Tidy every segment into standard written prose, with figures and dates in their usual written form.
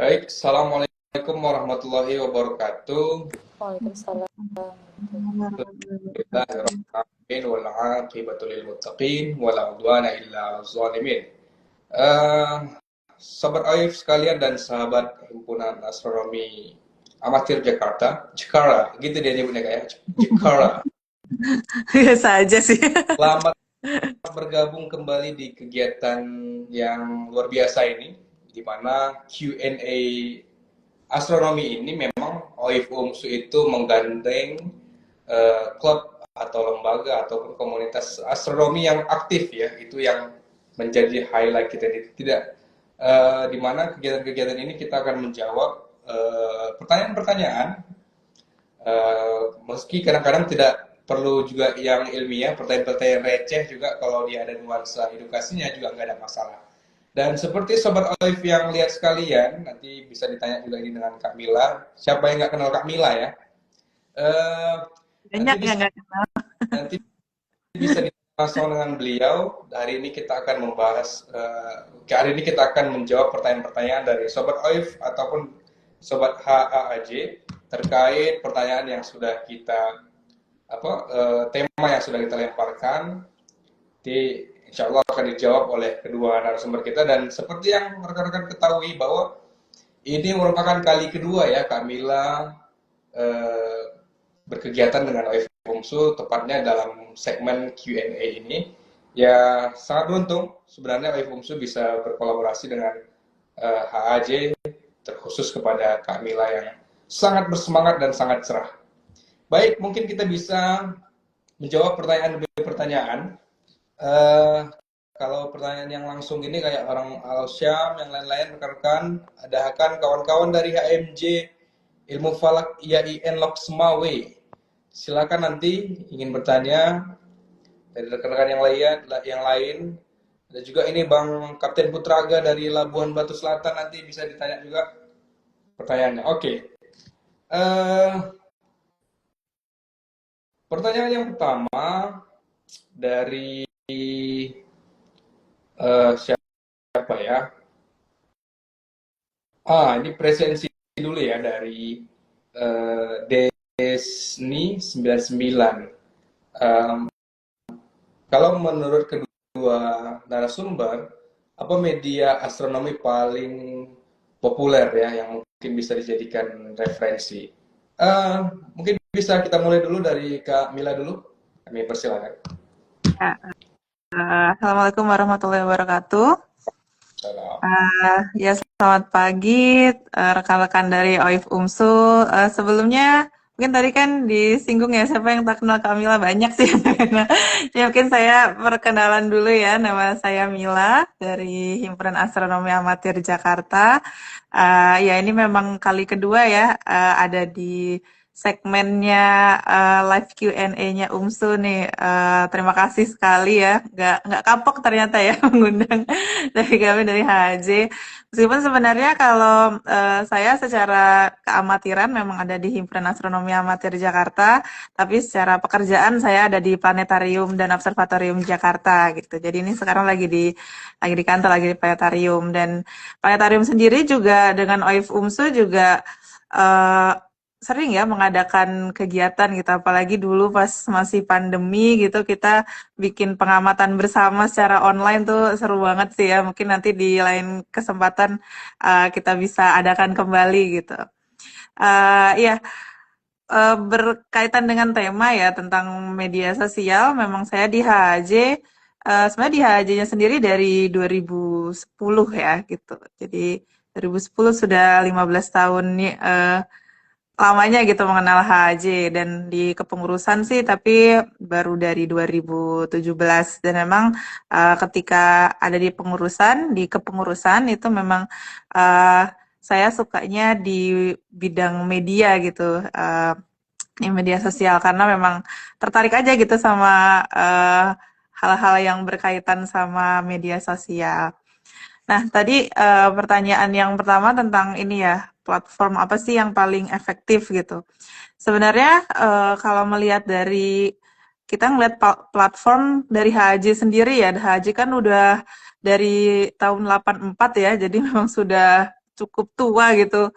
Baik, Assalamualaikum warahmatullahi wabarakatuh. Waalaikumsalam. Bismillahirrahmanirrahim. Wal 'aqibatu lil muttaqin wala 'udwana illa 'alal zalimin. Eh, Sobat Aif sekalian dan sahabat himpunan astronomi amatir Jakarta, Jakara, gitu dia nyebutnya kayak Jakara. Biasa aja sih. Selamat bergabung kembali di kegiatan yang luar biasa ini, di mana Q&A astronomi ini memang OIF UMSU itu menggandeng klub atau lembaga ataupun komunitas astronomi yang aktif ya, itu yang menjadi highlight kita. Tidak di mana kegiatan-kegiatan ini kita akan menjawab pertanyaan-pertanyaan, meski kadang-kadang tidak perlu juga yang ilmiah, pertanyaan-pertanyaan receh juga kalau dia ada nuansa edukasinya juga nggak ada masalah. Dan seperti Sobat Olive yang lihat sekalian, nanti bisa ditanya juga ini dengan Kak Mila. Siapa yang nggak kenal Kak Mila ya? Eh, nanti Banyak bisa yang nggak kenal. nanti bisa ditanya langsung dengan beliau. Hari ini kita akan membahas, hari ini kita akan menjawab pertanyaan-pertanyaan dari Sobat Olive ataupun Sobat HAAJ terkait pertanyaan yang sudah kita tema yang sudah kita lemparkan. Di insya Allah akan dijawab oleh kedua narasumber kita, dan seperti yang rekan-rekan ketahui bahwa ini merupakan kali kedua ya Kak Mila eh, berkegiatan dengan OIF Bungsu, tepatnya dalam segmen Q&A ini. Ya sangat beruntung sebenarnya OIF Bungsu bisa berkolaborasi dengan HAJ, terkhusus kepada Kak Mila yang sangat bersemangat dan sangat cerah. Baik, mungkin kita bisa menjawab pertanyaan demi pertanyaan. Eh, Kalau pertanyaan yang langsung ini kayak orang Al-Syam, yang lain-lain rekan-rekan, ada akan kawan-kawan dari HMJ Ilmu Falak IAIN Loksmawe. Silakan nanti ingin bertanya dari rekan-rekan yang lain. Ada juga ini Bang Kapten Putraga dari Labuan Batu Selatan, nanti bisa ditanya juga pertanyaannya. Oke. Eh, Pertanyaan yang pertama dari siapa ya? Ini presensi dulu ya dari Desni 99. Um, Kalau menurut kedua narasumber, apa media astronomi paling populer ya yang mungkin bisa dijadikan referensi? Eh, Mungkin bisa kita mulai dulu dari Kak Mila dulu. Kami persilakan. Ya, Assalamualaikum warahmatullahi wabarakatuh. Salam. Ya, selamat pagi rekan-rekan dari OIF UMSU. Sebelumnya mungkin tadi kan disinggung ya, siapa yang tak kenal Kamila, banyak sih. Nah, ya mungkin saya perkenalan dulu ya. Nama saya Mila dari Himpunan Astronomi Amatir Jakarta. Ya ini memang kali kedua ya ada di segmennya live Q&A-nya UMSU nih. Terima kasih sekali ya, nggak kapok ternyata ya mengundang dari kami dari HJ. Meskipun sebenarnya kalau saya secara keamatiran memang ada di Himpunan Astronomi Amatir Jakarta, tapi secara pekerjaan saya ada di Planetarium dan Observatorium Jakarta gitu. Jadi ini sekarang lagi di kantor, lagi di planetarium. Dan planetarium sendiri juga dengan OIF UMSU juga eh, sering ya mengadakan kegiatan gitu, apalagi dulu pas masih pandemi gitu kita bikin pengamatan bersama secara online tuh seru banget sih ya. Mungkin nanti di lain kesempatan kita bisa adakan kembali gitu. Ya, berkaitan dengan tema ya tentang media sosial, memang saya di HJ, sebenarnya di HJ-nya sendiri dari 2010 ya gitu. Jadi 2010 sudah 15 tahun nih, lamanya gitu mengenal HJ, dan di kepengurusan sih tapi baru dari 2017. Dan memang ketika ada di kepengurusan itu memang uh, saya sukanya di bidang media gitu, di media sosial, karena memang tertarik aja gitu sama hal-hal yang berkaitan sama media sosial. Nah, tadi pertanyaan yang pertama tentang ini ya, platform apa sih yang paling efektif gitu. Sebenarnya kalau melihat dari kita ngelihat platform dari HJ sendiri ya, HJ kan udah dari tahun 84 ya, jadi memang sudah cukup tua gitu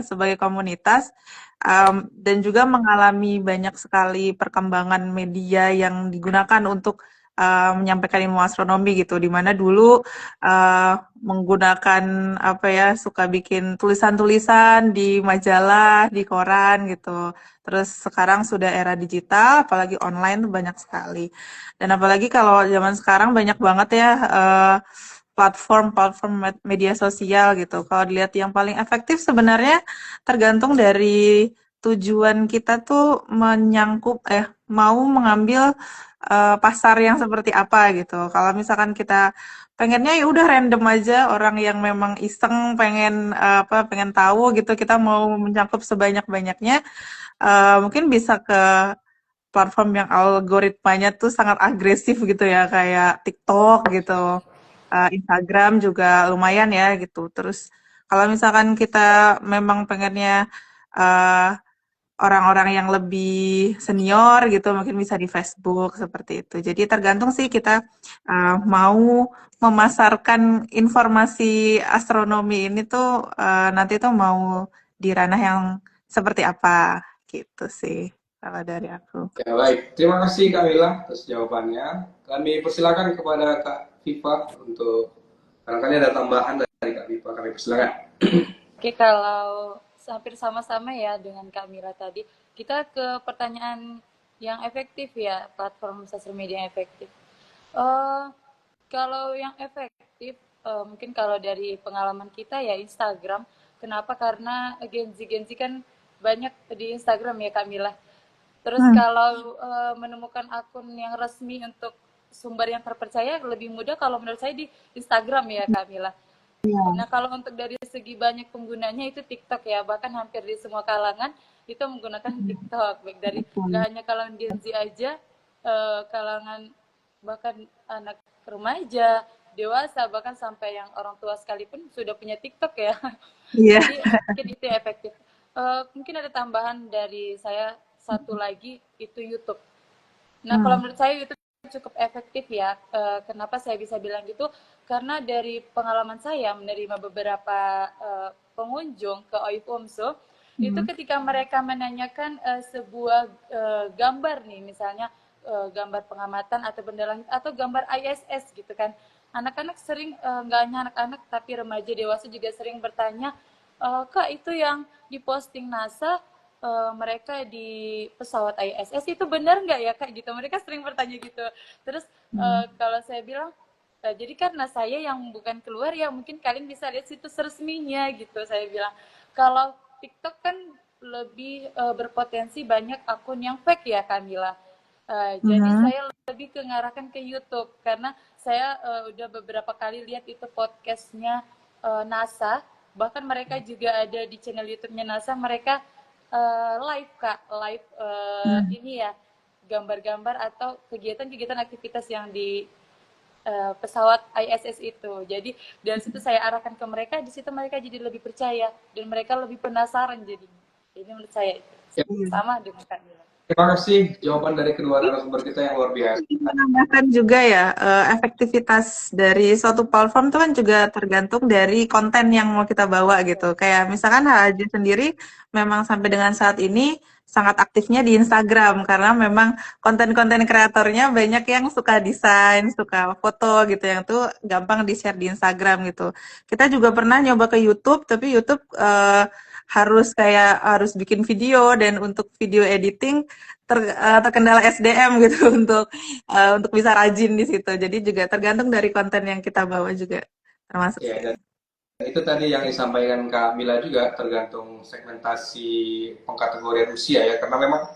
sebagai komunitas, dan juga mengalami banyak sekali perkembangan media yang digunakan untuk menyampaikan ilmu astronomi gitu, dimana dulu menggunakan apa ya, suka bikin tulisan-tulisan di majalah, di koran gitu. Terus sekarang sudah era digital, apalagi online tuh banyak sekali. Dan apalagi kalau zaman sekarang banyak banget ya platform-platform media sosial gitu. Kalau dilihat yang paling efektif sebenarnya tergantung dari tujuan kita tuh mau mengambil pasar yang seperti apa gitu. Kalau misalkan kita pengennya ya udah random aja, orang yang memang iseng pengen pengen tahu gitu, kita mau mencakup sebanyak-banyaknya, mungkin bisa ke platform yang algoritmanya tuh sangat agresif gitu ya, kayak TikTok gitu. Instagram juga lumayan ya gitu. Terus kalau misalkan kita memang pengennya uh, orang-orang yang lebih senior gitu, mungkin bisa di Facebook seperti itu. Jadi tergantung sih kita mau memasarkan informasi astronomi ini tuh nanti tuh mau di ranah yang seperti apa gitu sih kalau dari aku. Ya, baik. Terima kasih Kak Mila atas jawabannya. Kami persilakan kepada Kak Viva untuk barangkali ada tambahan dari Kak Viva. Kami persilakan. Oke, kalau hampir sama-sama ya dengan Kak Mira tadi, kita ke pertanyaan yang efektif ya, platform sosial media yang efektif. Eh, Kalau yang efektif, mungkin kalau dari pengalaman kita ya Instagram. Kenapa? Karena Gen Z kan banyak di Instagram ya Kak Mila. Terus Hmm, kalau menemukan akun yang resmi untuk sumber yang terpercaya lebih mudah kalau menurut saya di Instagram ya Kak Mila. iya, Nah, kalau untuk dari segi banyak penggunanya itu TikTok ya, bahkan hampir di semua kalangan itu menggunakan TikTok, baik dari nggak betul. hanya kalangan Gen Z aja, kalangan bahkan anak remaja, dewasa, bahkan sampai yang orang tua sekalipun sudah punya TikTok ya. Iya. Jadi mungkin itu efektif. Mungkin ada tambahan dari saya satu lagi itu YouTube. Nah, kalau Hmm. menurut saya itu cukup efektif ya. Kenapa saya bisa bilang gitu? Karena dari pengalaman saya menerima beberapa pengunjung ke OIF UMSO, itu Hmm. ketika mereka menanyakan sebuah gambar nih, misalnya gambar pengamatan atau benda langit atau gambar ISS gitu kan. Anak-anak sering, nggak hanya anak-anak tapi remaja dewasa juga sering bertanya, Kak itu yang diposting NASA mereka di pesawat ISS itu benar nggak ya kak gitu, mereka sering bertanya gitu. Terus Hmm. kalau saya bilang jadi karena saya yang bukan keluar ya mungkin kalian bisa lihat situs resminya gitu, saya bilang. Kalau TikTok kan lebih berpotensi banyak akun yang fake ya Kamila. Jadi Mhm. saya lebih ngarahkan ke YouTube karena saya udah beberapa kali lihat itu podcastnya NASA, bahkan mereka juga ada di channel YouTube-nya NASA, mereka live kak, live Hmm. ini ya gambar-gambar atau kegiatan-kegiatan aktivitas yang di pesawat ISS itu. Jadi dari situ saya arahkan ke mereka, di situ mereka jadi lebih percaya dan mereka lebih penasaran jadi. Jadi menurut saya itu Ya, Iya. sama dengan Kak Mila. terima kasih jawaban dari kedua narasumber kita yang luar biasa. Ingin menambahkan juga ya, efektivitas dari suatu platform itu kan juga tergantung dari konten yang mau kita bawa gitu. Kayak misalkan HAJ sendiri memang sampai dengan saat ini sangat aktifnya di Instagram karena memang konten-konten kreatornya banyak yang suka desain, suka foto gitu yang tuh gampang di-share di Instagram gitu. Kita juga pernah nyoba ke YouTube, tapi YouTube harus bikin video dan untuk video editing terkendala SDM gitu untuk bisa rajin di situ. Jadi juga tergantung dari konten yang kita bawa juga termasuk Ya, sih. dan itu tadi yang disampaikan Kak Mila juga tergantung segmentasi pengkategorian usia ya, karena memang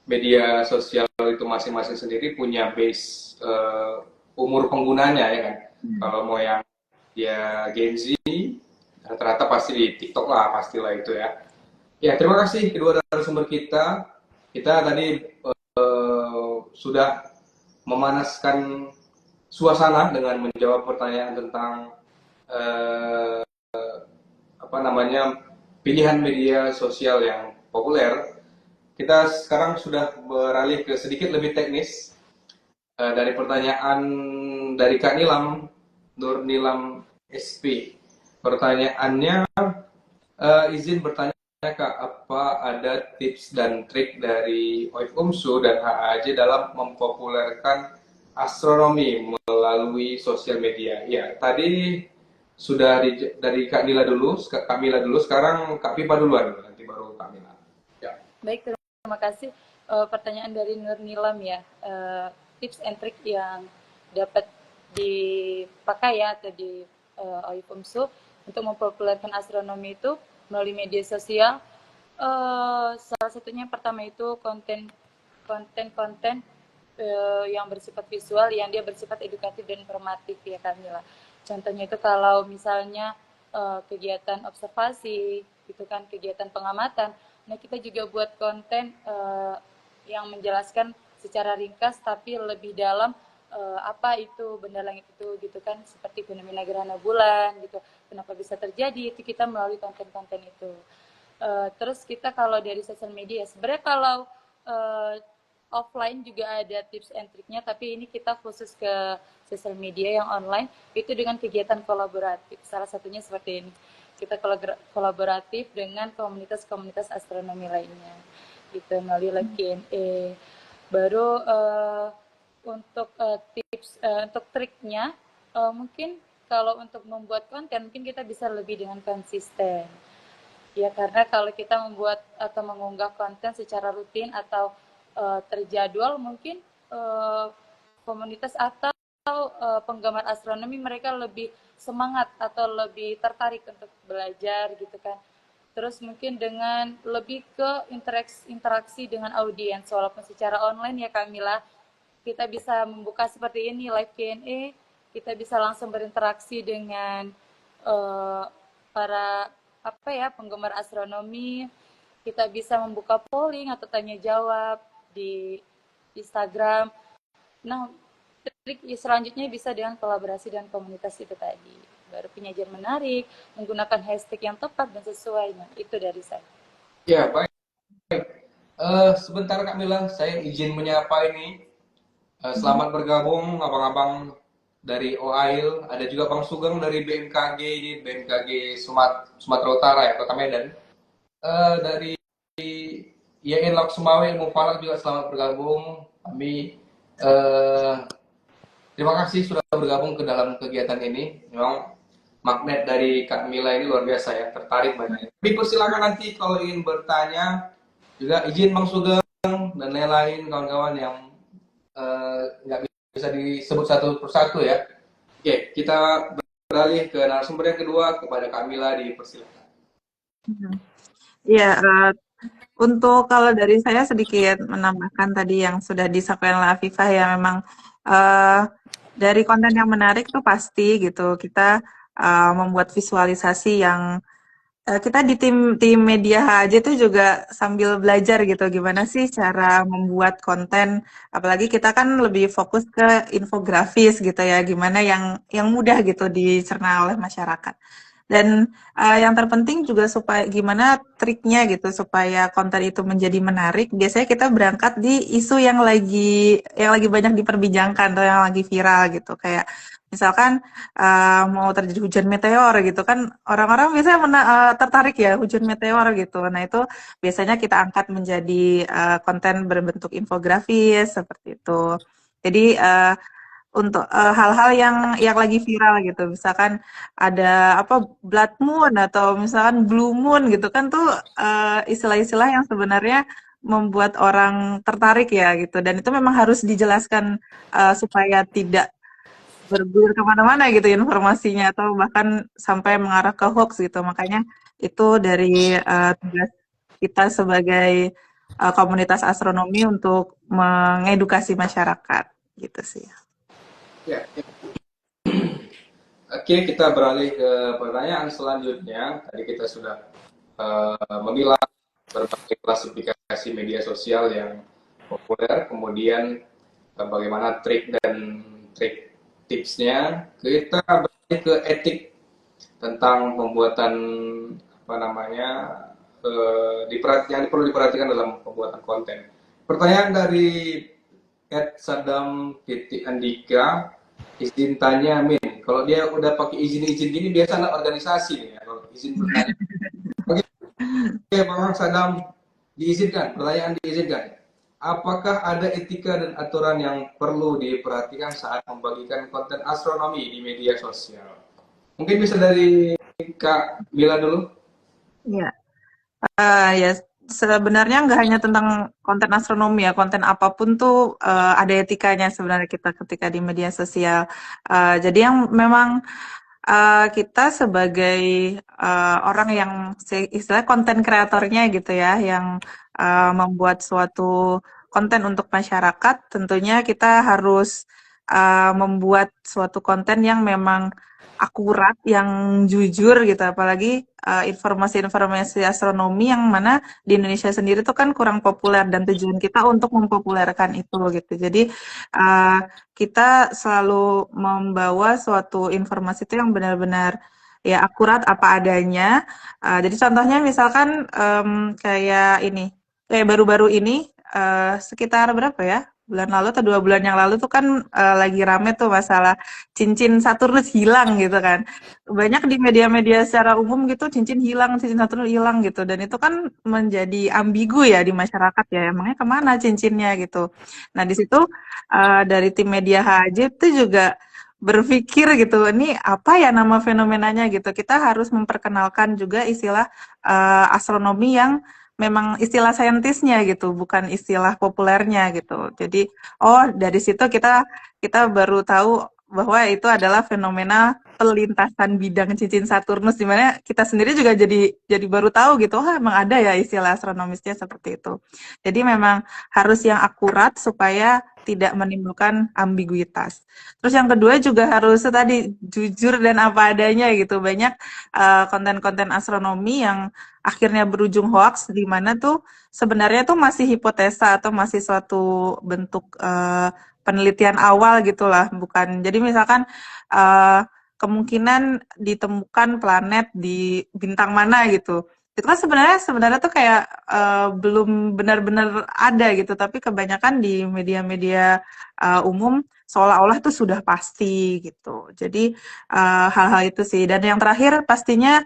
media sosial itu masing-masing sendiri punya base umur penggunanya ya kan. Kalau mau yang dia Gen Z rata-rata pasti di TikTok lah, pastilah itu ya. Ya, terima kasih kedua narasumber kita. Kita tadi sudah memanaskan suasana dengan menjawab pertanyaan tentang eh, apa namanya pilihan media sosial yang populer. Kita sekarang sudah beralih ke sedikit lebih teknis dari pertanyaan dari Kak Nilam, Nur Nilam SP. pertanyaannya, izin bertanya Kak, apa ada tips dan trik dari OIF UMSU dan HAJ dalam mempopulerkan astronomi melalui sosial media? Ya, tadi sudah dari Kak Nila dulu, Kak Mila dulu, sekarang Kak Pipa duluan, nanti baru Kak Mila. Ya. Baik, terima kasih. Pertanyaan dari Nur Nilam ya, tips and trick yang dapat dipakai ya atau di OIF UMSU untuk mempopulerkan astronomi itu melalui media sosial. Salah satunya pertama itu konten yang bersifat visual, yang dia bersifat edukatif dan informatif ya Kamila. Contohnya itu kalau misalnya kegiatan observasi, gitu kan, kegiatan pengamatan. Nah kita juga buat konten yang menjelaskan secara ringkas tapi lebih dalam apa itu benda langit itu, gitu kan, seperti fenomena gerhana bulan gitu, kenapa bisa terjadi, itu kita melalui konten-konten itu. Terus kita kalau dari sosial media, sebenarnya kalau offline juga ada tips and triknya, tapi ini kita khusus ke sosial media yang online, itu dengan kegiatan kolaboratif. Salah satunya seperti ini, kita kolaboratif dengan komunitas-komunitas astronomi lainnya, gitu, melalui live Q&A. Baru untuk tips, untuk triknya, mungkin kalau untuk membuat konten, mungkin kita bisa lebih dengan konsisten. Ya, karena kalau kita membuat atau mengunggah konten secara rutin atau terjadwal, mungkin komunitas atau penggemar astronomi mereka lebih semangat atau lebih tertarik untuk belajar, gitu kan. Terus mungkin dengan lebih ke interaksi dengan audiens, walaupun secara online ya Kamila, kita bisa membuka seperti ini live Q&A, kita bisa langsung berinteraksi dengan para penggemar astronomi, kita bisa membuka polling atau tanya jawab di Instagram. Nah, trik selanjutnya bisa dengan kolaborasi dan komunitas itu tadi. Baru penyajian menarik, menggunakan hashtag yang tepat dan sesuai. Nah, itu dari saya. Ya, baik. Sebentar Kak Mila, saya izin menyapa ini. Selamat bergabung abang-abang dari OAIL, ada juga Bang Sugeng dari BMKG ini, BMKG Sumatera Utara ya, Kota Medan. Dari IAIN Lok Sumawe Ilmu Falak juga selamat bergabung. Kami terima kasih sudah bergabung ke dalam kegiatan ini. Memang magnet dari Kak Mila ini luar biasa ya, tertarik banyak. Dipersilakan nanti kalau ingin bertanya, juga izin Bang Sugeng dan lain-lain kawan-kawan yang nggak bisa disebut satu persatu ya. Oke, kita beralih ke narasumber yang kedua, kepada Kamila, dipersilakan. Iya, untuk kalau dari saya sedikit menambahkan tadi yang sudah disampaikan oleh Afifah ya, memang dari konten yang menarik tuh pasti gitu, kita membuat visualisasi yang kita di tim media HAJ itu juga sambil belajar gitu gimana sih cara membuat konten, apalagi kita kan lebih fokus ke infografis gitu ya, gimana yang mudah gitu dicerna oleh masyarakat. Dan yang terpenting juga supaya gimana triknya gitu supaya konten itu menjadi menarik. Biasanya kita berangkat di isu yang lagi banyak diperbincangkan atau yang lagi viral gitu, kayak misalkan mau terjadi hujan meteor gitu kan, orang-orang biasanya tertarik ya hujan meteor gitu. Nah itu biasanya kita angkat menjadi konten berbentuk infografis seperti itu. Jadi untuk hal-hal yang lagi viral gitu, misalkan ada blood moon atau misalkan blue moon gitu kan, tuh istilah-istilah yang sebenarnya membuat orang tertarik ya gitu, dan itu memang harus dijelaskan supaya tidak bergulir kemana-mana gitu informasinya atau bahkan sampai mengarah ke hoax gitu. Makanya itu dari tugas kita sebagai komunitas astronomi untuk mengedukasi masyarakat gitu sih. Ya. Oke, kita beralih ke pertanyaan selanjutnya. Tadi kita sudah memilah berbagai klasifikasi media sosial yang populer, kemudian bagaimana trik dan trik tipsnya. Kita beralih ke etik tentang pembuatan yang perlu diperhatikan dalam pembuatan konten. Pertanyaan dari Sadam Andika, izin tanya Min, Kalau dia udah pakai izin-izin gini, biasa anak organisasi nih ya, kalau izin bertanya. Oke, Bang Sadam, diizinkan, pertanyaan diizinkan. Apakah ada etika dan aturan yang perlu diperhatikan saat membagikan konten astronomi di media sosial? Mungkin bisa dari Kak Mila dulu. Ya. Ya, sebenarnya nggak hanya tentang konten astronomi ya, konten apapun tuh ada etikanya sebenarnya kita ketika di media sosial. Jadi yang memang kita sebagai orang yang istilah konten kreatornya gitu ya, yang membuat suatu konten untuk masyarakat, tentunya kita harus membuat suatu konten yang memang akurat, yang jujur gitu, apalagi informasi-informasi astronomi yang mana di Indonesia sendiri tuh kan kurang populer dan tujuan kita untuk mempopulerkan itu gitu. Jadi uh, kita selalu membawa suatu informasi itu yang benar-benar ya akurat apa adanya. Jadi contohnya misalkan kayak ini, kayak baru-baru ini sekitar berapa ya? Bulan lalu atau 2 bulan yang lalu tuh kan lagi rame tuh masalah cincin Saturnus hilang gitu kan. Banyak di media-media secara umum gitu cincin hilang, cincin Saturnus hilang gitu. Dan itu kan menjadi ambigu ya di masyarakat ya. Emangnya kemana cincinnya gitu. Nah di situ dari tim media HJ itu juga berpikir gitu, ini apa ya nama fenomenanya gitu. Kita harus memperkenalkan juga istilah astronomi yang memang istilah saintisnya gitu, bukan istilah populernya gitu. Jadi, oh dari situ kita baru tahu bahwa itu adalah fenomena pelintasan bidang cincin Saturnus, di mana kita sendiri juga jadi baru tahu gitu, oh emang ada ya istilah astronomisnya seperti itu. Jadi memang harus yang akurat supaya tidak menimbulkan ambiguitas. Terus yang kedua juga harus tadi jujur dan apa adanya gitu. Banyak konten-konten astronomi yang akhirnya berujung hoax di mana tuh sebenarnya tuh masih hipotesa atau masih suatu bentuk penelitian awal gitulah, bukan. Jadi misalkan kemungkinan ditemukan planet di bintang mana gitu. Itu kan sebenarnya tuh kayak belum benar-benar ada gitu, tapi kebanyakan di media-media umum seolah-olah tuh sudah pasti gitu. Jadi hal-hal itu sih. Dan yang terakhir pastinya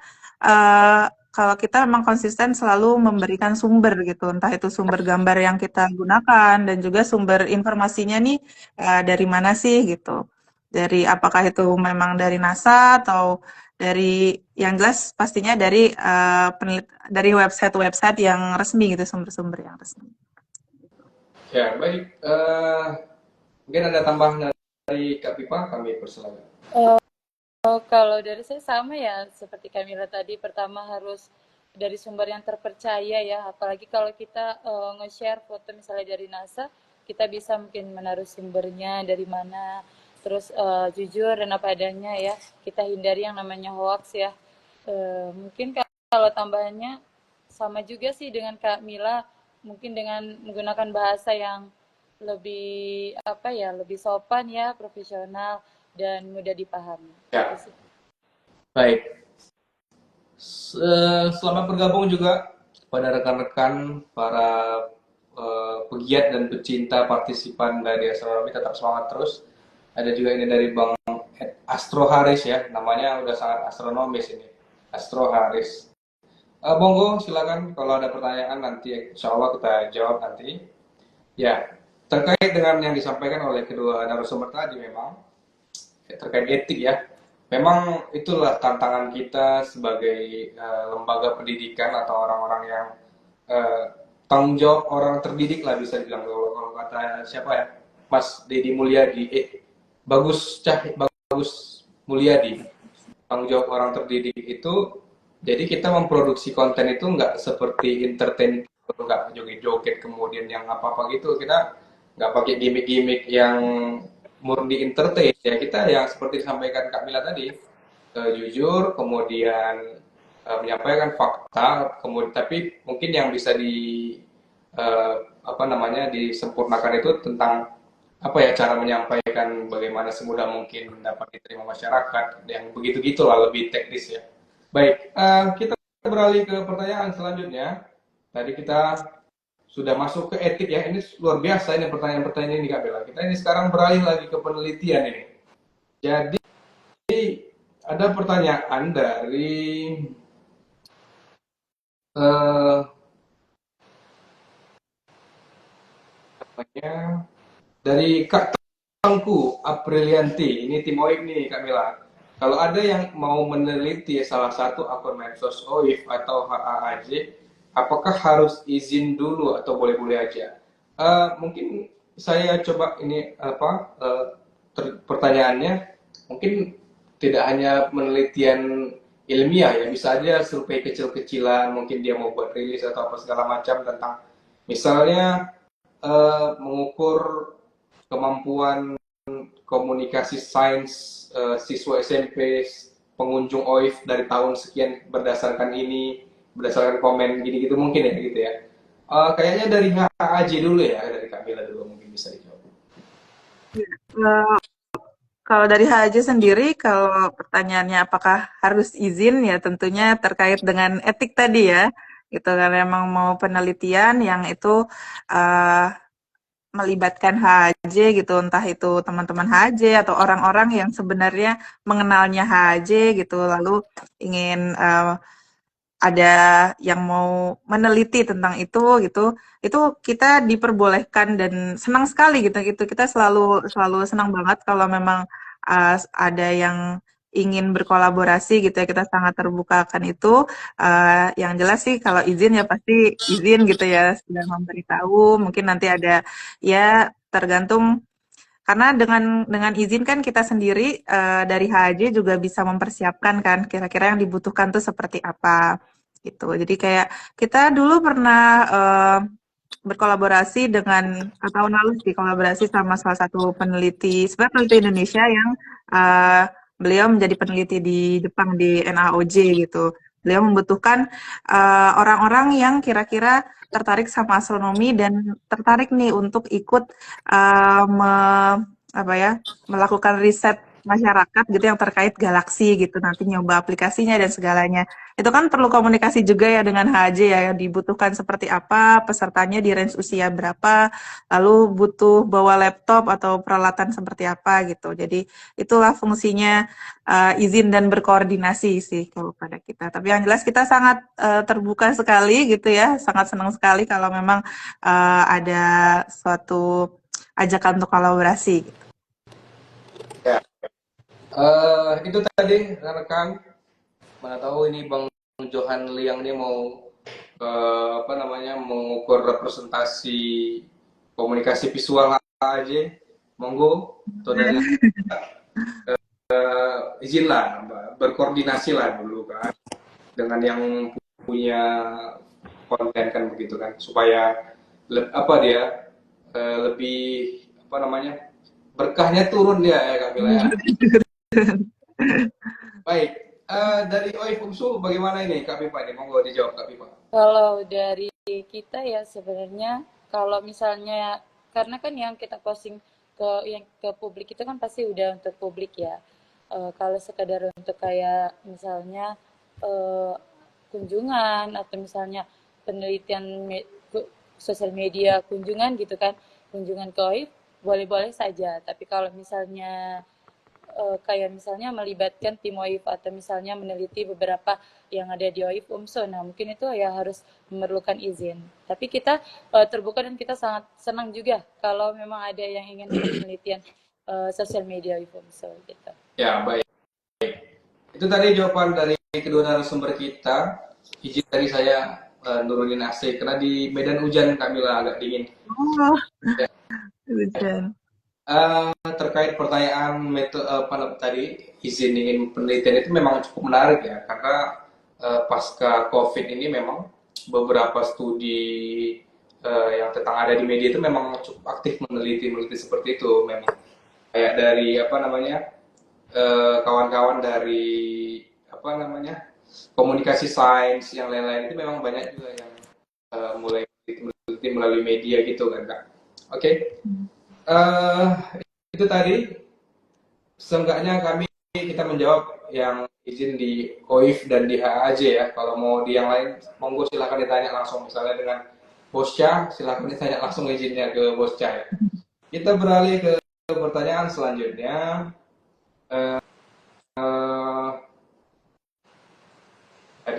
kalau kita memang konsisten selalu memberikan sumber gitu, entah itu sumber gambar yang kita gunakan dan juga sumber informasinya nih dari mana sih gitu. Dari apakah itu memang dari NASA atau dari yang jelas pastinya dari website-website yang resmi gitu, sumber-sumber yang resmi. Ya, baik. Mungkin ada tambahan dari Kak Pipa, kami persilakan. Kalau dari saya sama ya, seperti Kamila tadi, pertama harus dari sumber yang terpercaya ya, apalagi kalau kita nge-share foto misalnya dari NASA, kita bisa mungkin menaruh sumbernya dari mana, terus jujur dan apa adanya ya, kita hindari yang namanya hoax ya. Mungkin kalau tambahannya sama juga sih dengan Kak Mila, mungkin dengan menggunakan bahasa yang lebih apa ya, lebih sopan ya, profesional dan mudah dipahami. Ya. Baik. Selamat bergabung juga pada rekan-rekan para pegiat dan pecinta partisipan dari astronomi, tetap semangat terus. Ada juga ini dari Bang Astro Haris ya, namanya udah sangat astronomis ini, Astro Haris. Monggo silakan kalau ada pertanyaan nanti insya Allah kita jawab nanti. Ya, terkait dengan yang disampaikan oleh kedua narasumber tadi memang terkait etik ya. Memang itulah tantangan kita sebagai lembaga pendidikan atau orang-orang yang tanggung jawab orang terdidik lah bisa dibilang, kalau kata siapa ya, Mas Deddy Mulyadi, bagus Mulyadi, tanggung jawab orang terdidik itu. Jadi kita memproduksi konten itu nggak seperti entertain, nggak joget-joget kemudian yang apa-apa gitu, kita nggak pakai gimmick-gimmick yang murni entertain ya, kita yang seperti disampaikan Kak Mila tadi, jujur, kemudian menyampaikan fakta, kemudian tapi mungkin yang bisa disempurnakan itu tentang apa ya, cara menyampaikan bagaimana semudah mungkin dapat diterima masyarakat, yang begitu gitulah, lebih teknis ya. Baik, kita beralih ke pertanyaan selanjutnya. Tadi kita sudah masuk ke etik ya, ini luar biasa ini pertanyaan-pertanyaan ini Kak Bella. Kita ini sekarang beralih lagi ke penelitian ini. Jadi ada pertanyaan dari eh, namanya dari Kak Tengku Aprilianti. Ini tim OIF nih Kak Mila. Kalau ada yang mau meneliti salah satu akun medsos OIF atau HAAJ, apakah harus izin dulu atau boleh-boleh aja? Mungkin saya coba ini apa pertanyaannya, mungkin tidak hanya penelitian ilmiah ya, bisa aja survei kecil-kecilan, mungkin dia mau buat rilis atau apa segala macam tentang misalnya mengukur kemampuan komunikasi sains siswa SMP pengunjung OIF dari tahun sekian berdasarkan ini, berdasarkan komen gini gitu mungkin ya gitu ya. Kayaknya dari HAJ dulu ya, dari Kamila dulu mungkin bisa dijawab. Eh, Kalau dari HAJ sendiri, kalau pertanyaannya apakah harus izin, ya tentunya terkait dengan etik tadi ya. Gitu kan memang mau penelitian yang itu eh, melibatkan HJ gitu, entah itu teman-teman HJ atau orang-orang yang sebenarnya mengenalnya HJ gitu, lalu ingin ada yang mau meneliti tentang itu kita diperbolehkan dan senang sekali gitu kita selalu selalu senang banget kalau memang ada yang ingin berkolaborasi gitu ya, kita sangat terbuka akan itu. Yang jelas sih kalau izin ya pasti izin gitu ya, sudah memberitahu, mungkin nanti ada ya tergantung, karena dengan izin kan kita sendiri dari HJ juga bisa mempersiapkan kan kira-kira yang dibutuhkan tuh seperti apa gitu. Jadi kayak kita dulu pernah berkolaborasi dengan tahun lalu sih, kolaborasi sama salah satu peneliti, sebenarnya peneliti Indonesia yang uh, beliau menjadi peneliti di Jepang di NAOJ gitu. Beliau membutuhkan orang-orang yang kira-kira tertarik sama astronomi dan tertarik nih untuk ikut apa ya, melakukan riset masyarakat gitu yang terkait galaksi gitu, nanti nyoba aplikasinya dan segalanya. Itu kan perlu komunikasi juga ya dengan HJ ya, yang dibutuhkan seperti apa, pesertanya di range usia berapa, lalu butuh bawa laptop atau peralatan seperti apa gitu. Jadi itulah fungsinya izin dan berkoordinasi sih kalau pada kita. Tapi yang jelas kita sangat terbuka sekali gitu ya, sangat senang sekali kalau memang ada suatu ajakan untuk kolaborasi. Ya. Itu tadi rekan, mana tahu ini Bang Johan Liang ini mau apa namanya mengukur representasi komunikasi visual aja, monggo atau dari izin lah berkoordinasi lah dulu kan dengan yang punya konten kan begitu kan supaya apa dia lebih apa namanya berkahnya turun dia ya Kak Bila ya. Baik, dari OIF UMSU bagaimana ini Kak Pipa ini? Monggo dijawab Kak Pipa. Kalau dari kita ya sebenarnya kalau misalnya karena kan yang kita posting ke publik itu kan pasti udah untuk publik ya. Kalau sekadar untuk kayak misalnya eh, kunjungan atau misalnya penelitian sosial media kunjungan gitu kan, kunjungan ke OIF boleh-boleh saja. Tapi kalau misalnya kayak misalnya melibatkan tim OIF atau misalnya meneliti beberapa yang ada di OIF UMSO. Nah, mungkin itu ya harus memerlukan izin. Tapi kita terbuka dan kita sangat senang juga kalau memang ada yang ingin penelitian sosial media OIF UMSO gitu. Ya, baik. Itu tadi jawaban dari kedua narasumber kita. Izin dari saya nurunin AC karena di Medan hujan Kamila agak dingin. Oh, Ya. hujan. Terkait pertanyaan metode apa tadi izin ingin penelitian itu memang cukup menarik ya karena pasca COVID ini memang beberapa studi yang tentang ada di media itu memang cukup aktif meneliti seperti itu memang kayak dari apa namanya kawan-kawan dari apa namanya komunikasi sains yang lain-lain itu memang banyak juga yang mulai meneliti melalui media gitu kan Kak. Oke. Itu tadi seenggaknya kita menjawab yang izin di OIF dan di HAJ ya. Kalau mau di yang lain monggo silahkan ditanya langsung misalnya dengan Bosca, silahkan ditanya langsung izinnya ke Bosca ya. Kita beralih ke pertanyaan selanjutnya.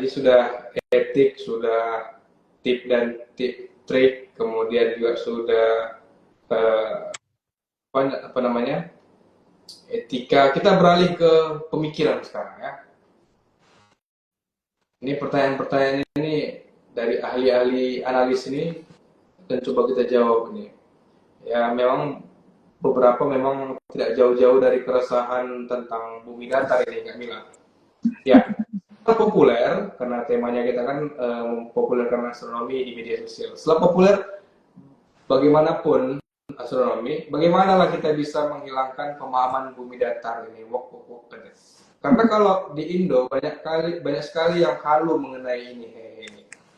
Tadi sudah etik, sudah tip dan trik, kemudian juga sudah eh, apa namanya etika. Kita beralih ke pemikiran sekarang ya. Ini pertanyaan-pertanyaan ini dari ahli-ahli analis ini dan coba kita jawab ini. Ya memang beberapa memang tidak jauh-jauh dari keresahan tentang bumi datar ini Kak Mila. Ya, populer karena temanya kita kan mempopulerkan astronomi di media sosial. Setelah populer, bagaimanapun astronomi, bagaimanalah kita bisa menghilangkan pemahaman bumi datar ini, wok karena kalau di Indo banyak sekali yang halu mengenai ini.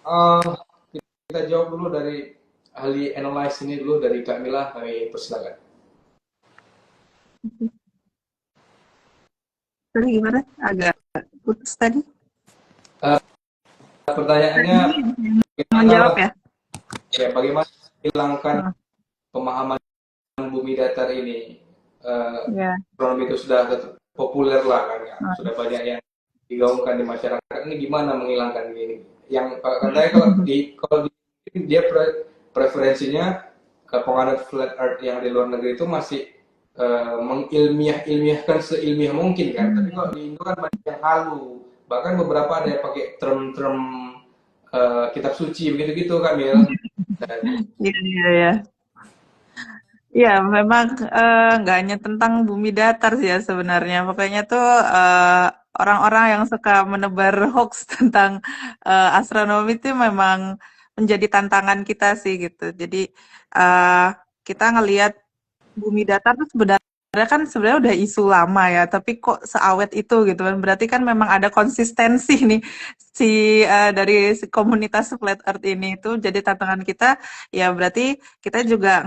Uh, kita jawab dulu dari ahli analis ini dulu dari Kak Mila, kami persilakan. Tadi gimana? Agak putus tadi. Pertanyaannya, Menjawab ya? Ya, bagaimana menghilangkan pemahaman bumi datar ini? Astronomi itu sudah populer lah kan ya, sudah banyak yang digaungkan di masyarakat. Ini gimana menghilangkan ini? Yang katanya kalau dia preferensinya penganut flat earth yang di luar negeri itu masih mengilmiahkan seilmiah mungkin kan. Tapi kalau di Indo kan banyak yang halu. Bahkan beberapa ada yang pakai term-term kitab suci begitu-gitu Kak Mil. Iya. Ya, memang nggak hanya tentang bumi datar sih ya sebenarnya. Pokoknya tuh orang-orang yang suka menebar hoax tentang astronomi itu memang menjadi tantangan kita sih gitu. Jadi kita ngelihat bumi datar tuh sebenarnya udah isu lama ya, tapi kok seawet itu gitu kan. Berarti kan memang ada konsistensi nih dari komunitas flat earth ini itu jadi tantangan kita ya berarti kita juga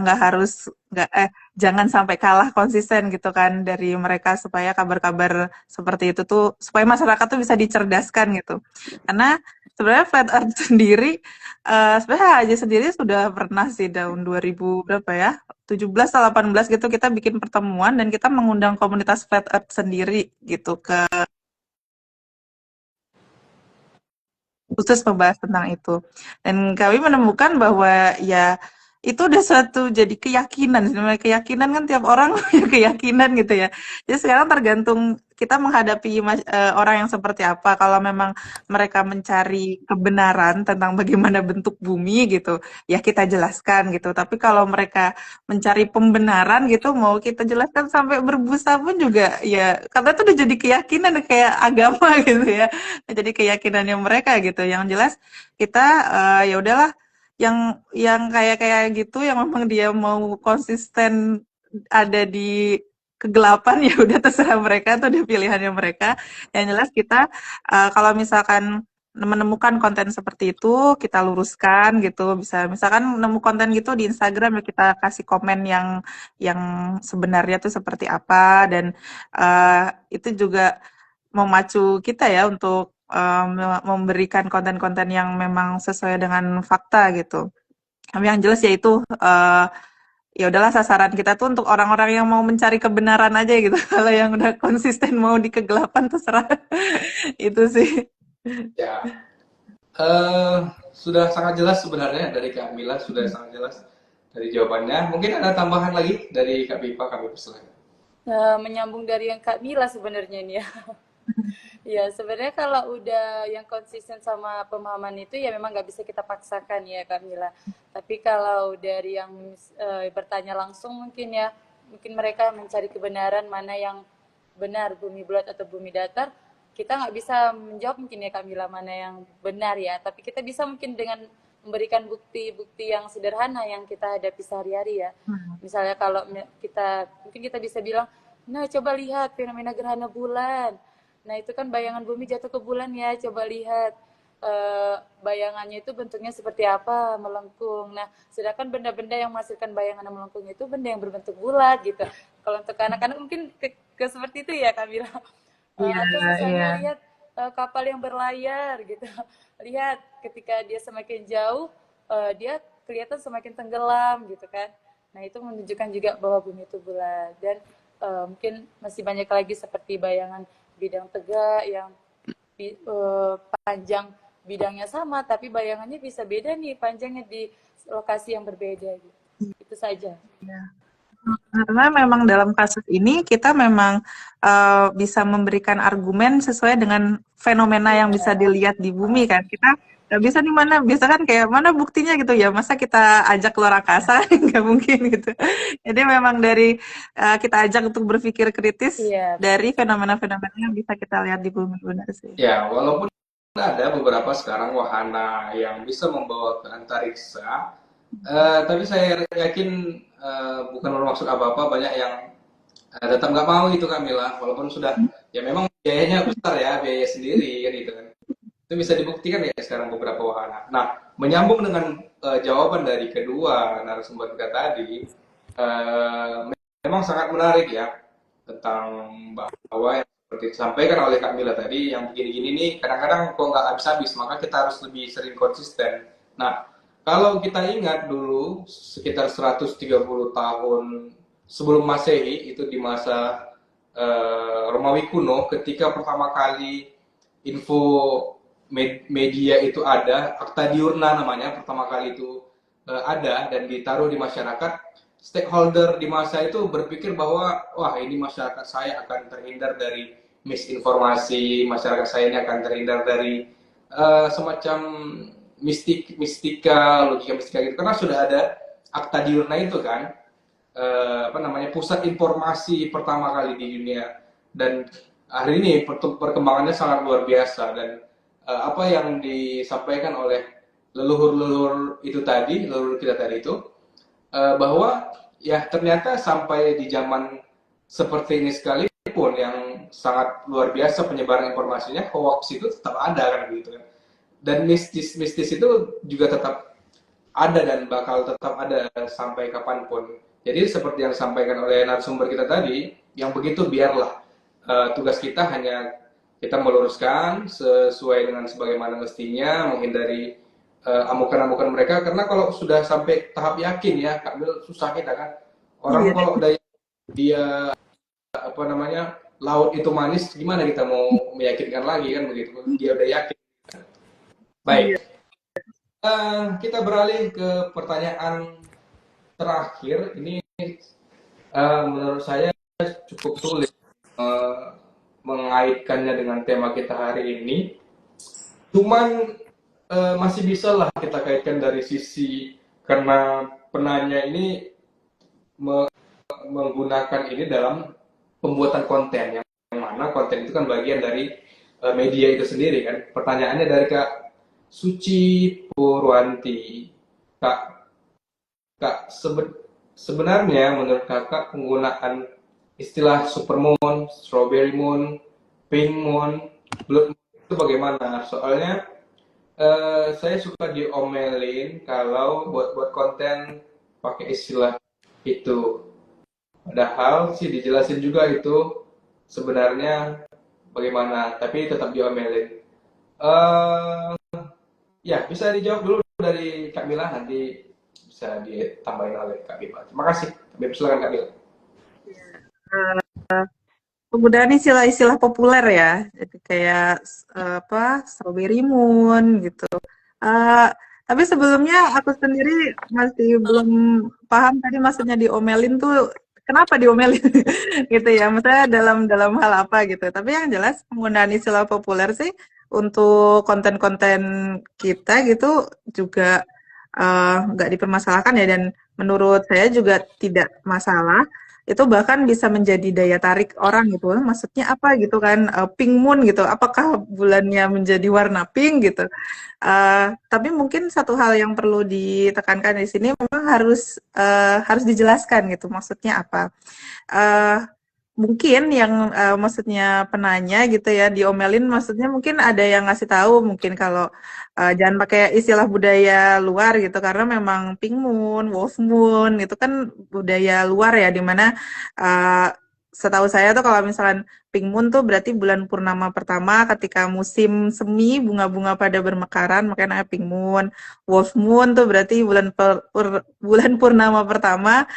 jangan sampai kalah konsisten gitu kan dari mereka supaya kabar-kabar seperti itu tuh supaya masyarakat tuh bisa dicerdaskan gitu. Karena sebenarnya flat earth sendiri sebenarnya aja sendiri sudah pernah sih tahun 2000 berapa ya? 17 atau 18 gitu kita bikin pertemuan dan kita mengundang komunitas flat earth sendiri gitu ke khusus membahas tentang itu. Dan kami menemukan bahwa ya itu udah suatu jadi keyakinan. Sebenarnya keyakinan kan tiap orang punya keyakinan gitu ya. Jadi sekarang tergantung kita menghadapi orang yang seperti apa. Kalau memang mereka mencari kebenaran tentang bagaimana bentuk bumi gitu, ya kita jelaskan gitu. Tapi kalau mereka mencari pembenaran gitu, mau kita jelaskan sampai berbusa pun juga ya karena itu udah jadi keyakinan kayak agama gitu ya. Jadi keyakinannya mereka gitu. Yang jelas kita ya udahlah yang kayak gitu yang memang dia mau konsisten ada di kegelapan ya udah terserah mereka tuh di pilihannya mereka. Yang jelas kita kalau misalkan menemukan konten seperti itu kita luruskan gitu bisa misalkan nemu konten gitu di Instagram ya kita kasih komen yang sebenarnya tuh seperti apa dan itu juga memacu kita ya untuk memberikan konten-konten yang memang sesuai dengan fakta gitu. Tapi yang jelas yaitu ya udahlah sasaran kita tuh untuk orang-orang yang mau mencari kebenaran aja gitu. Kalau yang udah konsisten mau di kegelapan terserah. Itu sih. Ya, sudah sangat jelas sebenarnya dari Kak Mila, sudah sangat jelas dari jawabannya. Mungkin ada tambahan lagi dari Kak Pipa, kami persilakan. Menyambung dari yang Kak Mila sebenarnya ini ya. Ya sebenarnya kalau udah yang konsisten sama pemahaman itu ya memang nggak bisa kita paksakan ya Kak Mila. Tapi kalau dari yang bertanya langsung mungkin ya, mungkin mereka mencari kebenaran mana yang benar bumi bulat atau bumi datar. Kita nggak bisa menjawab mungkin ya Kak Mila mana yang benar ya. Tapi kita bisa mungkin dengan memberikan bukti-bukti yang sederhana yang kita hadapi sehari-hari ya. Misalnya kalau mungkin kita bisa bilang, nah coba lihat fenomena gerhana bulan. Nah itu kan bayangan bumi jatuh ke bulan ya, coba lihat bayangannya itu bentuknya seperti apa, melengkung. Nah sedangkan benda-benda yang menghasilkan bayangan melengkung itu benda yang berbentuk bulat gitu. Kalau untuk anak-anak mungkin ke seperti itu ya Kak Mila. Atau misalnya lihat kapal yang berlayar gitu. Lihat ketika dia semakin jauh, dia kelihatan semakin tenggelam gitu kan. Nah itu menunjukkan juga bahwa bumi itu bulat. Dan mungkin masih banyak lagi seperti bayangan bidang tegak yang panjang bidangnya sama, tapi bayangannya bisa beda nih panjangnya di lokasi yang berbeda gitu. Itu saja. Karena memang dalam kasus ini kita memang bisa memberikan argumen sesuai dengan fenomena yang bisa dilihat di bumi kan. Kita nggak bisa di mana, bisa kan kayak mana buktinya gitu ya. Masa kita ajak keluar angkasa nggak mungkin gitu. Jadi memang dari kita ajak untuk berpikir kritis Iya. dari fenomena-fenomena yang bisa kita lihat di bumi, benar sih. Ya, walaupun ada beberapa sekarang wahana yang bisa membawa ke antariksa, tapi saya yakin bukan bermaksud apa-apa, banyak yang tetap nggak mau itu Kamila, walaupun sudah ya memang biayanya besar ya, biaya sendiri kan gitu kan. Itu bisa dibuktikan ya sekarang beberapa wahana. Nah, menyambung dengan jawaban dari kedua narasumber kita tadi, memang sangat menarik ya tentang bahwa yang seperti disampaikan oleh Kak Mila tadi, yang begini-gini nih kadang-kadang kok nggak habis-habis, maka kita harus lebih sering konsisten. Nah, kalau kita ingat dulu sekitar 130 tahun sebelum Masehi, itu di masa Romawi kuno, ketika pertama kali info media itu ada, Akta Diurna namanya, pertama kali itu ada dan ditaruh di masyarakat. Stakeholder di masa itu berpikir bahwa wah, ini masyarakat saya akan terhindar dari misinformasi, masyarakat saya ini akan terhindar dari semacam mistika, logika mistika gitu, karena sudah ada Akta Diurna itu kan, pusat informasi pertama kali di dunia. Dan hari ini perkembangannya sangat luar biasa, dan apa yang disampaikan oleh leluhur itu tadi, leluhur kita tadi itu, bahwa ya ternyata sampai di zaman seperti ini sekalipun yang sangat luar biasa penyebaran informasinya, hoax itu tetap ada kan gitu kan, dan mistis itu juga tetap ada dan bakal tetap ada sampai kapanpun. Jadi seperti yang disampaikan oleh narasumber kita tadi, yang begitu biarlah, tugas kita hanya kita meluruskan sesuai dengan sebagaimana mestinya, menghindari amukan-amukan mereka, karena kalau sudah sampai tahap yakin ya Kak Mil, susah kita kan. Orang kalau udah dia laut itu manis, gimana kita mau meyakinkan lagi kan begitu, dia udah yakin. Baik, kita beralih ke pertanyaan terakhir. Ini menurut saya cukup sulit mengaitkannya dengan tema kita hari ini, cuman masih bisa lah kita kaitkan dari sisi, karena penanya ini menggunakan ini dalam pembuatan konten, yang mana konten itu kan bagian dari media itu sendiri kan. Pertanyaannya dari Kak Suci Purwanti. Kak, sebenarnya menurut Kakak penggunaan istilah supermoon, strawberry moon, pink moon, blood moon itu bagaimana? Soalnya saya suka diomelin kalau buat konten pakai istilah itu. Padahal sih dijelasin juga itu sebenarnya bagaimana, tapi tetap diomelin. Ya, bisa dijawab dulu dari Kak Mila, nanti bisa ditambahin oleh Kak Bima. Terima kasih. Silakan Kak Mila. Penggunaan istilah-istilah populer ya, jadi kayak strawberry moon gitu. Tapi sebelumnya aku sendiri masih belum paham tadi maksudnya diomelin tuh kenapa diomelin gitu ya, maksudnya dalam hal apa gitu. Tapi yang jelas penggunaan istilah populer sih untuk konten-konten kita gitu juga nggak dipermasalahkan ya, dan menurut saya juga tidak masalah. Itu bahkan bisa menjadi daya tarik orang gitu. Maksudnya apa gitu kan, pink moon gitu. Apakah bulannya menjadi warna pink gitu? Tapi mungkin satu hal yang perlu ditekankan di sini memang harus dijelaskan gitu. Maksudnya apa? Mungkin yang maksudnya penanya gitu ya diomelin, maksudnya mungkin ada yang ngasih tahu mungkin kalau jangan pakai istilah budaya luar gitu, karena memang pink moon, wolf moon itu kan budaya luar ya, dimana setahu saya tuh kalau misalkan pink moon tuh berarti bulan purnama pertama ketika musim semi, bunga-bunga pada bermekaran, makanya namanya pink moon. Wolf moon tuh berarti bulan purnama pertama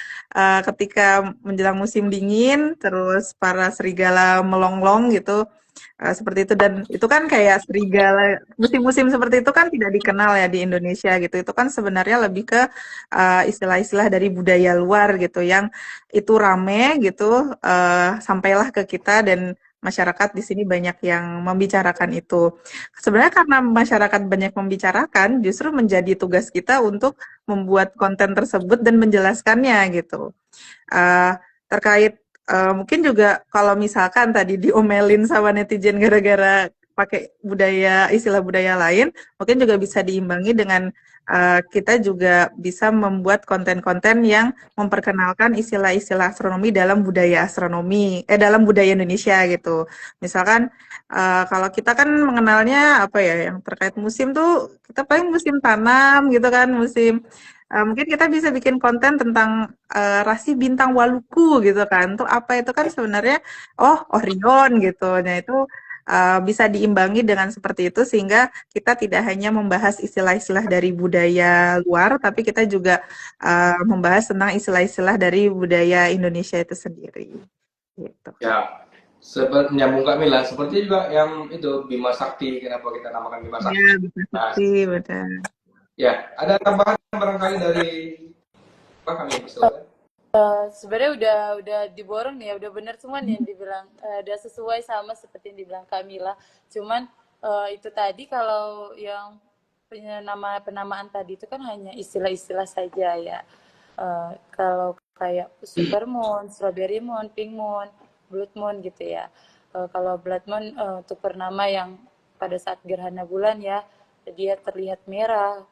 ketika menjelang musim dingin, terus para serigala melonglong gitu. seperti itu. Dan itu kan kayak serigala, musim-musim seperti itu kan tidak dikenal ya di Indonesia gitu. Itu kan sebenarnya lebih ke istilah-istilah dari budaya luar gitu yang itu rame gitu, sampailah ke kita dan masyarakat di sini banyak yang membicarakan itu. Sebenarnya karena masyarakat banyak membicarakan, justru menjadi tugas kita untuk membuat konten tersebut dan menjelaskannya gitu. Uh, terkait mungkin juga kalau misalkan tadi diomelin sama netizen gara-gara pakai istilah budaya lain, mungkin juga bisa diimbangi dengan kita juga bisa membuat konten-konten yang memperkenalkan istilah-istilah astronomi dalam budaya dalam budaya Indonesia gitu. Misalkan kalau kita kan mengenalnya apa ya, yang terkait musim tuh kita paling musim tanam gitu kan, mungkin kita bisa bikin konten tentang rasi bintang Waluku gitu kan. Tuh apa itu kan sebenarnya Orion gitu. Nah, itu bisa diimbangi dengan seperti itu sehingga kita tidak hanya membahas istilah-istilah dari budaya luar, tapi kita juga membahas tentang istilah-istilah dari budaya Indonesia itu sendiri. Gitu. Ya, seperti menyambung Kak Mila, seperti juga yang itu Bima Sakti, kenapa kita namakan Bima Sakti? Ya, Bima Nah, Sakti, benar. ya, ada tambahan barangkali dari Pak kami persilakan. Sebenarnya udah diborong nih ya, udah bener semua nih yang dibilang, udah sesuai sama seperti yang dibilang Kamila. Cuman itu tadi kalau yang penamaan tadi itu kan hanya istilah-istilah saja ya. Kalau kayak supermoon, strawberry moon, pink moon, blood moon gitu ya. Kalau blood moon untuk purnama yang pada saat gerhana bulan ya, dia terlihat merah.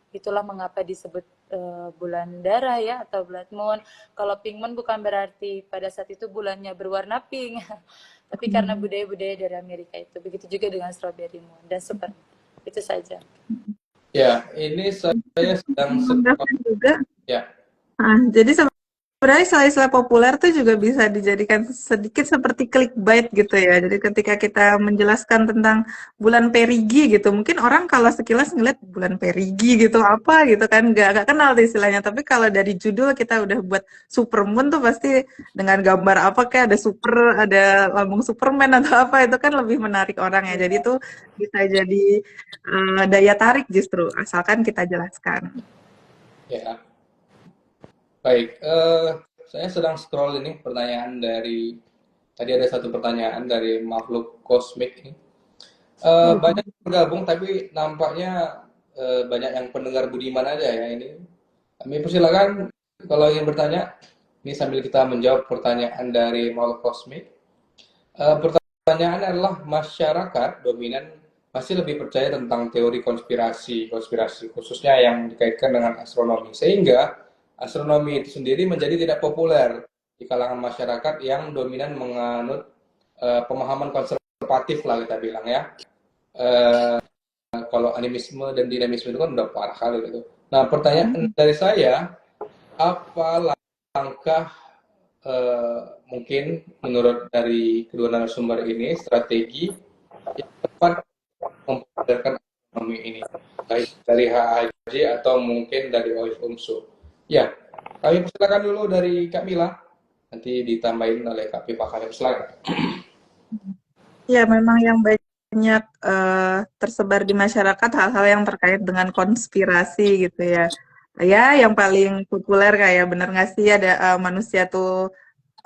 Itulah mengapa disebut bulan darah ya atau blood moon. Kalau pink moon bukan berarti pada saat itu bulannya berwarna pink, tapi karena budaya-budaya dari Amerika itu. Begitu juga dengan strawberry moon dan super moon. Itu saja. Ya, ini saya sedang juga. Ya. Jadi sebenarnya istilah-istilah populer tuh juga bisa dijadikan sedikit seperti clickbait gitu ya. Jadi ketika kita menjelaskan tentang bulan perigi gitu, mungkin orang kalau sekilas ngeliat bulan perigi gitu apa gitu kan, nggak kenal tuh istilahnya. Tapi kalau dari judul kita udah buat supermoon tuh pasti dengan gambar apa kayak ada lambung Superman atau apa, itu kan lebih menarik orang ya. Jadi itu bisa jadi daya tarik justru asalkan kita jelaskan. Ya. Baik, saya sedang scroll ini pertanyaan tadi ada satu pertanyaan dari makhluk kosmik ini. Banyak yang bergabung tapi nampaknya banyak yang pendengar budiman aja ya ini. Kami persilakan kalau ingin bertanya, ini sambil kita menjawab pertanyaan dari makhluk kosmik. Pertanyaan adalah masyarakat dominan masih lebih percaya tentang teori konspirasi khususnya yang dikaitkan dengan astronomi, sehingga astronomi itu sendiri menjadi tidak populer di kalangan masyarakat yang dominan menganut pemahaman konservatif lah kita bilang ya. Kalau animisme dan dinamisme itu kan udah parah kali gitu. Nah, pertanyaan dari saya, apa langkah mungkin menurut dari kedua narasumber ini strategi yang tepat mempertahankan astronomi ini, baik dari HAJ atau mungkin dari OIF UMSU? Ya, kami persilakan dulu dari Kak Mila, nanti ditambahin oleh Kak Pipa. Kami persilakan. Ya, memang yang banyak tersebar di masyarakat hal-hal yang terkait dengan konspirasi gitu ya. Ya, yang paling populer kayak bener nggak sih ada manusia tuh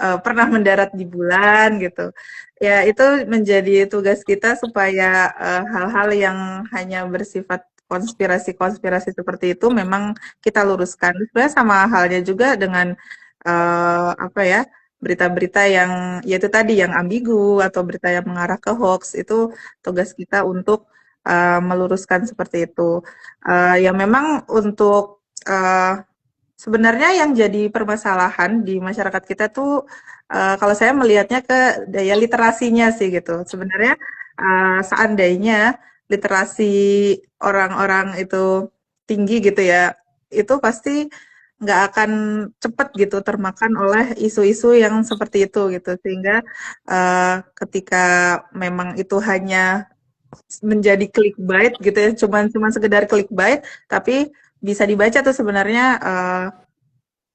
pernah mendarat di bulan gitu. Ya, itu menjadi tugas kita supaya hal-hal yang hanya bersifat konspirasi seperti itu memang kita luruskan. Sebenarnya sama halnya juga dengan berita-berita yang yaitu tadi yang ambigu atau berita yang mengarah ke hoax, itu tugas kita untuk meluruskan seperti itu. Ya memang untuk sebenarnya yang jadi permasalahan di masyarakat kita tuh kalau saya melihatnya ke daya literasinya sih gitu. Sebenarnya seandainya literasi orang-orang itu tinggi gitu ya, itu pasti nggak akan cepat gitu termakan oleh isu-isu yang seperti itu gitu. Sehingga ketika memang itu hanya menjadi clickbait gitu ya, cuman sekedar clickbait, tapi bisa dibaca tuh sebenarnya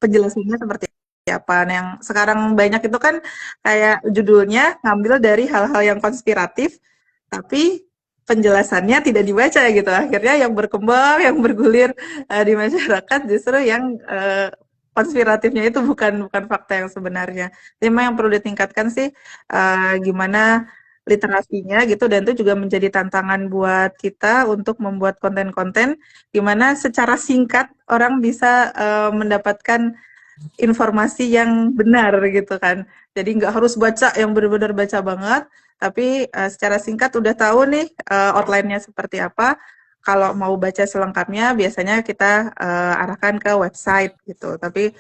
penjelasannya seperti apa. Nah, yang sekarang banyak itu kan kayak judulnya ngambil dari hal-hal yang konspiratif, tapi penjelasannya tidak dibaca gitu. Akhirnya yang berkembang, yang bergulir di masyarakat justru yang konspiratifnya itu bukan fakta yang sebenarnya. Jadi memang yang perlu ditingkatkan sih gimana literasinya gitu, dan itu juga menjadi tantangan buat kita untuk membuat konten-konten gimana secara singkat orang bisa mendapatkan informasi yang benar gitu kan. Jadi nggak harus baca yang benar-benar baca banget, tapi secara singkat udah tahu nih outline-nya seperti apa. Kalau mau baca selengkapnya biasanya kita arahkan ke website gitu. Tapi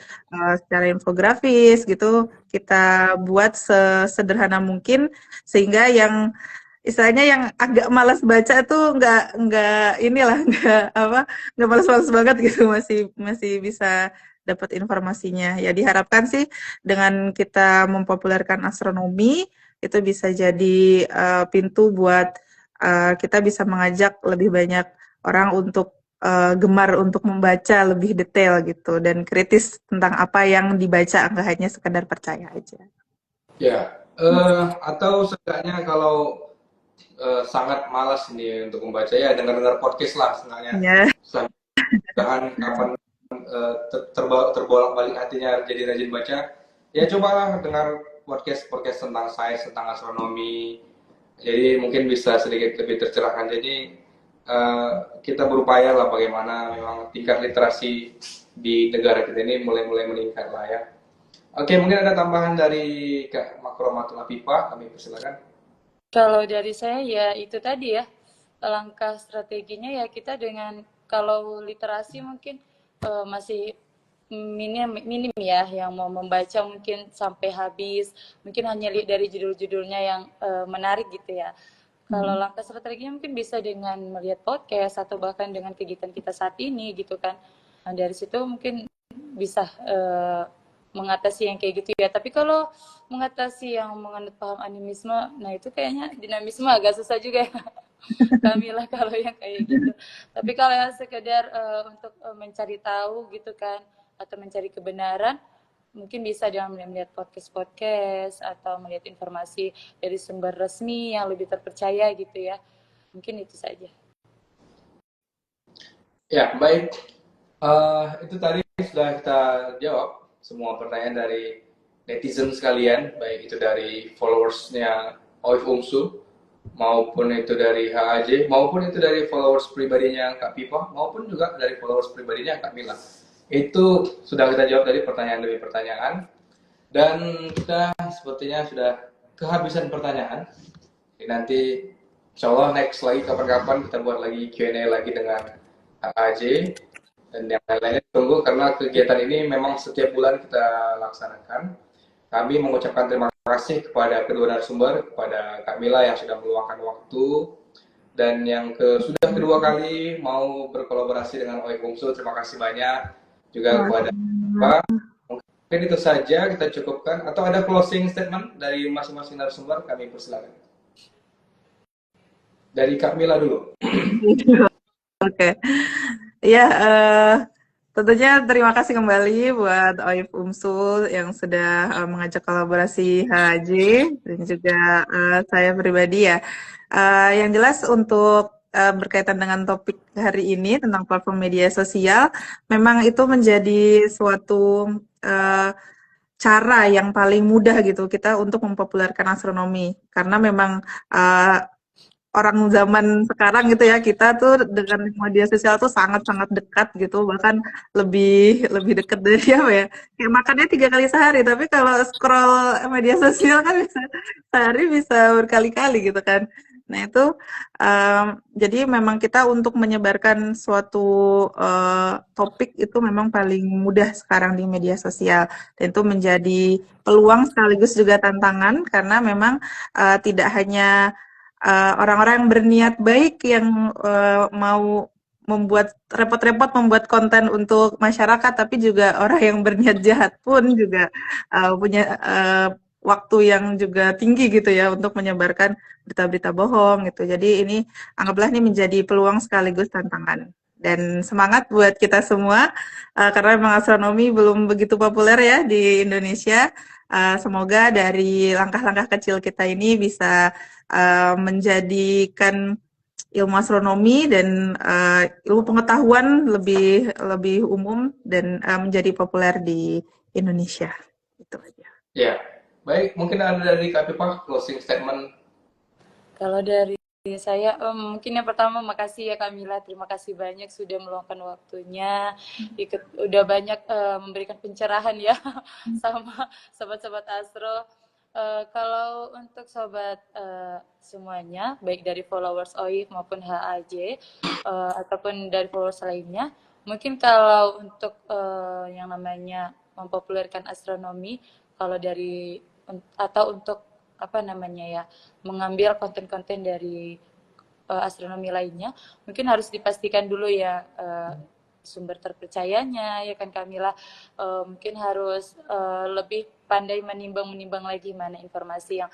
secara infografis gitu kita buat sesederhana mungkin sehingga yang istilahnya yang agak malas baca tuh nggak inilah nggak malas-malas banget gitu, masih bisa dapat informasinya. Ya diharapkan sih dengan kita mempopulerkan astronomi itu bisa jadi pintu buat kita bisa mengajak lebih banyak orang untuk gemar untuk membaca lebih detail gitu dan kritis tentang apa yang dibaca, nggak hanya sekedar percaya aja. Ya, atau seenggaknya kalau sangat malas nih untuk membaca ya dengar-dengar podcast lah sebenarnya. Ya. Jangan kapan terbolak-balik hatinya jadi rajin baca. Ya cobalah dengar podcast tentang sains, tentang astronomi. Jadi mungkin bisa sedikit lebih tercerahkan. Jadi kita berupaya lah bagaimana memang tingkat literasi di negara kita ini mulai meningkat lah ya. Oke, mungkin ada tambahan dari Kak Makromatul Afifah, kami persilakan. Kalau dari saya ya itu tadi ya, langkah strateginya ya kita dengan kalau literasi mungkin masih minim ya yang mau membaca mungkin sampai habis, mungkin hanya lihat dari judul-judulnya yang menarik gitu ya. Kalau langkah strateginya mungkin bisa dengan melihat podcast atau bahkan dengan kegiatan kita saat ini gitu kan. Nah, dari situ mungkin bisa mengatasi yang kayak gitu ya. Tapi kalau mengatasi yang menganut paham animisme, nah itu kayaknya dinamisme agak susah juga ya. Kamilah kalau yang kayak gitu. Tapi kalau yang sekedar untuk mencari tahu gitu kan, atau mencari kebenaran, mungkin bisa dengan melihat podcast-podcast atau melihat informasi dari sumber resmi yang lebih terpercaya gitu ya. Mungkin itu saja. Ya, baik. Itu tadi sudah kita jawab semua pertanyaan dari netizen sekalian, baik itu dari followersnya Oif Umsu, maupun itu dari HAJ, maupun itu dari followers pribadinya Kak Pipa, maupun juga dari followers pribadinya Kak Mila. Itu sudah kita jawab dari pertanyaan demi pertanyaan. Dan kita sepertinya sudah kehabisan pertanyaan. Jadi nanti insya Allah next lagi kapan-kapan kita buat lagi Q&A lagi dengan HAJ. Dan yang lainnya tunggu karena kegiatan ini memang setiap bulan kita laksanakan. Kami mengucapkan terima kasih kepada kedua narasumber, kepada Kak Mila yang sudah meluangkan waktu, dan yang sudah kedua kali mau berkolaborasi dengan Oif Umsu. Terima kasih banyak juga kepada Pak. Mungkin itu saja kita cukupkan. Atau ada closing statement dari masing-masing narasumber, kami persilakan. Dari Kak Mila dulu. Oke. Ya, tentunya terima kasih kembali buat Oif Umsul yang sudah mengajak kolaborasi HJ dan juga saya pribadi ya. Yang jelas untuk berkaitan dengan topik hari ini tentang platform media sosial, memang itu menjadi suatu cara yang paling mudah gitu kita untuk mempopulerkan astronomi, karena memang orang zaman sekarang gitu ya, kita tuh dengan media sosial tuh sangat-sangat dekat gitu, bahkan lebih dekat dari apa ya, kayak makannya 3 kali sehari, tapi kalau scroll media sosial kan bisa sehari bisa berkali-kali gitu kan. Nah itu jadi memang kita untuk menyebarkan suatu topik itu memang paling mudah sekarang di media sosial, dan itu menjadi peluang sekaligus juga tantangan, karena memang tidak hanya orang-orang yang berniat baik yang mau repot-repot membuat konten untuk masyarakat, tapi juga orang yang berniat jahat pun juga punya waktu yang juga tinggi gitu ya untuk menyebarkan berita-berita bohong gitu. Jadi ini anggaplah ini menjadi peluang sekaligus tantangan. Dan semangat buat kita semua, karena memang astronomi belum begitu populer ya di Indonesia. Semoga dari langkah-langkah kecil kita ini bisa menjadikan ilmu astronomi dan ilmu pengetahuan lebih lebih umum dan menjadi populer di Indonesia. Itu aja. Ya, baik. Mungkin ada dari Kak Pipa closing statement. Kalau dari saya, mungkin yang pertama makasih ya Kamila, terima kasih banyak sudah meluangkan waktunya, udah banyak memberikan pencerahan ya sama sobat-sobat Astro. Kalau untuk sobat semuanya, baik dari followers OIF maupun HAJ, ataupun dari followers lainnya, mungkin kalau untuk yang namanya mempopulerkan astronomi, kalau dari atau untuk apa namanya ya, mengambil konten-konten dari astronomi lainnya, mungkin harus dipastikan dulu ya sumber terpercayanya, ya kan Kamila. Mungkin harus lebih pandai menimbang-menimbang lagi mana informasi yang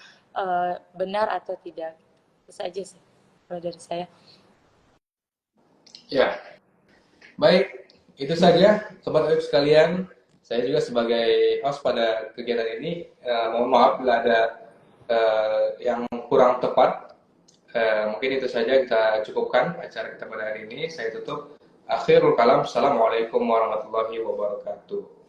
benar atau tidak. Itu saja sih kalau dari saya. Ya, baik. Itu saja, Sobat Web sekalian. Saya juga sebagai host pada kegiatan ini, mohon maaf bila ada yang kurang tepat. Mungkin itu saja kita cukupkan acara kita pada hari ini. Saya tutup. Akhirul kalam. Assalamualaikum warahmatullahi wabarakatuh.